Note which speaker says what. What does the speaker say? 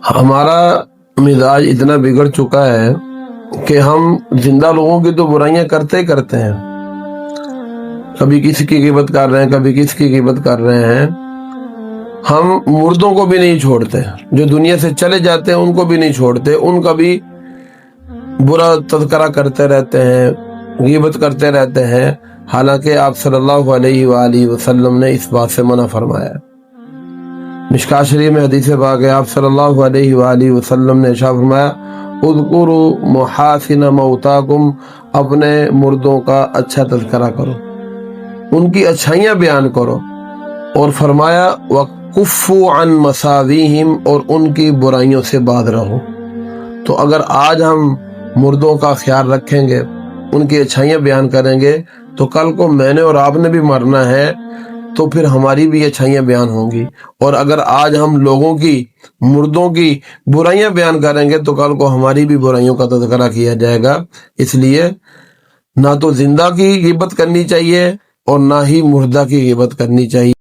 Speaker 1: ہمارا مزاج اتنا بگڑ چکا ہے کہ ہم زندہ لوگوں کی تو برائیاں کرتے ہی کرتے ہیں، کبھی کسی کی غیبت کر رہے ہیں، کبھی کسی کی غیبت کر رہے ہیں۔ ہم مردوں کو بھی نہیں چھوڑتے، جو دنیا سے چلے جاتے ہیں ان کو بھی نہیں چھوڑتے، ان کا بھی برا تذکرہ کرتے رہتے ہیں، غیبت کرتے رہتے ہیں، حالانکہ آپ صلی اللہ علیہ وآلہ وسلم نے اس بات سے منع فرمایا ہے۔ مشکوٰۃ شریف میں حدیث پاک ہے، آپ صلی اللہ علیہ وآلہ وسلم نے ارشاد فرمایا، اذکروا محاسن موتاکم، اپنے مردوں کا اچھا تذکرہ کرو، ان کی اچھائیاں بیان کرو، اور فرمایا وَكُفُّوا عَن مَسَاوِيهِمْ، اور ان کی برائیوں سے باز رہو۔ تو اگر آج ہم مردوں کا خیال رکھیں گے، ان کی اچھائیاں بیان کریں گے، تو کل کو میں نے اور آپ نے بھی مرنا ہے، تو پھر ہماری بھی اچھائیاں بیان ہوں گی۔ اور اگر آج ہم لوگوں کی، مردوں کی برائیاں بیان کریں گے تو کل کو ہماری بھی برائیوں کا تذکرہ کیا جائے گا۔ اس لیے نہ تو زندہ کی غیبت کرنی چاہیے اور نہ ہی مردہ کی غیبت کرنی چاہیے۔